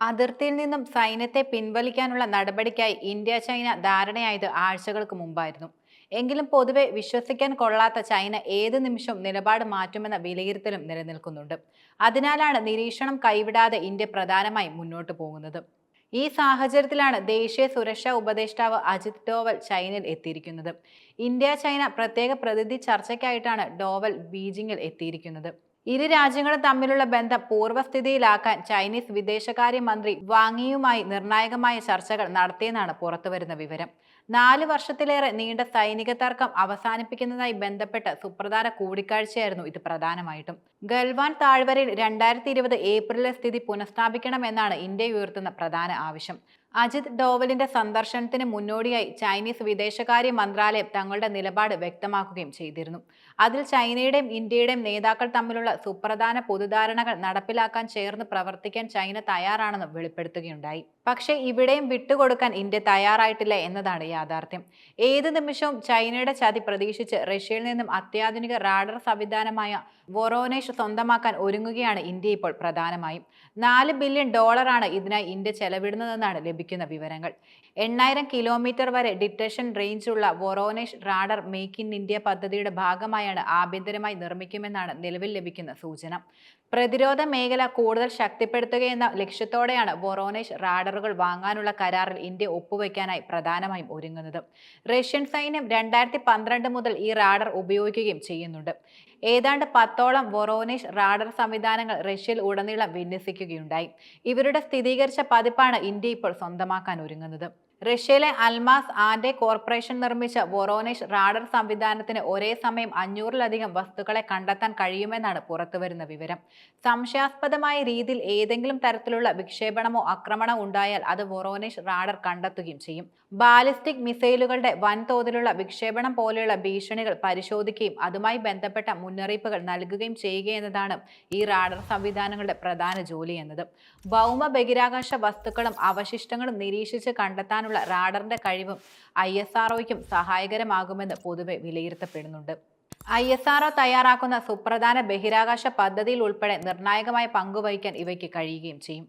അതിർത്തിയിൽ നിന്നും സൈന്യത്തെ പിൻവലിക്കാനുള്ള നടപടിക്കായി ഇന്ത്യ ചൈന ധാരണയായത് ആഴ്ചകൾക്ക് മുമ്പായിരുന്നു. എങ്കിലും പൊതുവെ വിശ്വസിക്കാൻ കൊള്ളാത്ത ചൈന ഏത് നിമിഷവും നിലപാട് മാറ്റുമെന്ന വിലയിരുത്തലും നിലനിൽക്കുന്നുണ്ട്. അതിനാലാണ് നിരീക്ഷണം കൈവിടാതെ ഇന്ത്യ പ്രധാനമായും മുന്നോട്ടു പോകുന്നത്. ഈ സാഹചര്യത്തിലാണ് ദേശീയ സുരക്ഷാ ഉപദേഷ്ടാവ് അജിത് ഡോവൽ ചൈനയിൽ എത്തിയിരിക്കുന്നത്. ഇന്ത്യ ചൈന പ്രത്യേക പ്രതിനിധി ചർച്ചയ്ക്കായിട്ടാണ് ഡോവൽ ബീജിംഗിൽ എത്തിയിരിക്കുന്നത്. ഇരു രാജ്യങ്ങളും തമ്മിലുള്ള ബന്ധം പൂർവ്വസ്ഥിതിയിലാക്കാൻ ചൈനീസ് വിദേശകാര്യമന്ത്രി വാങ്ങിയുമായി നിർണായകമായ ചർച്ചകൾ നടത്തിയെന്നാണ് പുറത്തുവരുന്ന വിവരം. 4 വർഷത്തിലേറെ നീണ്ട സൈനിക തർക്കം അവസാനിപ്പിക്കുന്നതായി ബന്ധപ്പെട്ട സുപ്രധാന കൂടിക്കാഴ്ചയായിരുന്നു ഇത് പ്രധാനമായിട്ടും. ഗൽവാൻ താഴ്വരയിൽ 2020 ഏപ്രിലിലെ സ്ഥിതി പുനഃസ്ഥാപിക്കണമെന്നാണ് ഇന്ത്യ ഉയർത്തുന്ന പ്രധാന ആവശ്യം. അജിത് ഡോവലിന്റെ സന്ദർശനത്തിന് മുന്നോടിയായി ചൈനീസ് വിദേശകാര്യ മന്ത്രാലയം തങ്ങളുടെ നിലപാട് വ്യക്തമാക്കുകയും ചെയ്തിരുന്നു. അതിൽ ചൈനയുടെയും ഇന്ത്യയുടെയും നേതാക്കൾ തമ്മിലുള്ള സുപ്രധാന പൊതുധാരണകൾ നടപ്പിലാക്കാൻ ചേർന്ന് പ്രവർത്തിക്കാൻ ചൈന തയ്യാറാണെന്നും വെളിപ്പെടുത്തുകയുണ്ടായി. പക്ഷേ ഇവിടെയും വിട്ടുകൊടുക്കാൻ ഇന്ത്യ തയ്യാറായിട്ടില്ല എന്നതാണ് യാഥാർത്ഥ്യം. ഏത് നിമിഷവും ചൈനയുടെ ചതി പ്രതീക്ഷിച്ച് റഷ്യയിൽ നിന്നും അത്യാധുനിക റാഡർ സംവിധാനമായ വൊറോനേഷ് സ്വന്തമാക്കാൻ ഒരുങ്ങുകയാണ് ഇന്ത്യ ഇപ്പോൾ പ്രധാനമായും. $4 ബില്യൺ ഇതിനായി ഇന്ത്യ ചെലവിടുന്നതെന്നാണ് ലഭിക്കുന്ന വിവരങ്ങൾ. 8000 കിലോമീറ്റർ വരെ ഡിറ്റക്ഷൻ റേഞ്ചുള്ള Voronezh radar make in India പദ്ധതിയുടെ ഭാഗമായാണ് ആഭ്യന്തരമായി നിർമ്മിക്കുമെന്നാണ് നിലവിൽ ലഭിക്കുന്ന സൂചന. പ്രതിരോധ മേഖല കൂടുതൽ ശക്തിപ്പെടുത്തുകയെന്ന ലക്ഷ്യത്തോടെയാണ് വൊറോനേഷ് റാഡറുകൾ വാങ്ങാനുള്ള കരാറിൽ ഇന്ത്യ ഒപ്പുവെക്കാനായി പ്രധാനമായും ഒരുങ്ങുന്നത്. റഷ്യൻ സൈന്യം 2012 മുതൽ ഈ റാഡർ ഉപയോഗിക്കുകയും ചെയ്യുന്നുണ്ട്. ഏതാണ്ട് 10ഓളം വൊറോനേഷ് റാഡർ സംവിധാനങ്ങൾ റഷ്യയിൽ ഉടനീളം വിന്യസിക്കുകയുണ്ടായി. ഇവരുടെ സ്ഥിരീകരിച്ച പതിപ്പാണ് ഇന്ത്യ ഇപ്പോൾ സ്വന്തമാക്കാൻ ഒരുങ്ങുന്നത്. റഷ്യയിലെ അൽമാസ് ആൻഡ് കോർപ്പറേഷൻ നിർമ്മിച്ച വൊറോനേഷ് റാഡർ സംവിധാനത്തിന് ഒരേ സമയം 500-ലധികം വസ്തുക്കളെ കണ്ടെത്താൻ കഴിയുമെന്നാണ് പുറത്തുവരുന്ന വിവരം. സംശയാസ്പദമായ രീതിയിൽ ഏതെങ്കിലും തരത്തിലുള്ള വിക്ഷേപണമോ ആക്രമണമോ ഉണ്ടായാൽ അത് വൊറോനേഷ് റാഡർ കണ്ടെത്തുകയും ചെയ്യും. ബാലിസ്റ്റിക് മിസൈലുകളുടെ വൻതോതിലുള്ള വിക്ഷേപണം പോലെയുള്ള ഭീഷണികൾ പരിശോധിക്കുകയും അതുമായി ബന്ധപ്പെട്ട മുന്നറിയിപ്പുകൾ നൽകുകയും ചെയ്യുകയെന്നതാണ് ഈ റാഡർ സംവിധാനങ്ങളുടെ പ്രധാന ജോലി എന്നത്. ഭൗമ ബഹിരാകാശ വസ്തുക്കളും അവശിഷ്ടങ്ങളും നിരീക്ഷിച്ച് കണ്ടെത്താനുള്ള റാഡറിന്റെ കഴിവും ISROയ്ക്കും സഹായകരമാകുമെന്ന് പൊതുവെ വിലയിരുത്തപ്പെടുന്നുണ്ട്. ISRO തയ്യാറാക്കുന്ന സുപ്രധാന ബഹിരാകാശ പദ്ധതിയിൽ ഉൾപ്പെടെ നിർണായകമായ പങ്കുവഹിക്കാൻ ഇവയ്ക്ക് കഴിയുകയും ചെയ്യും.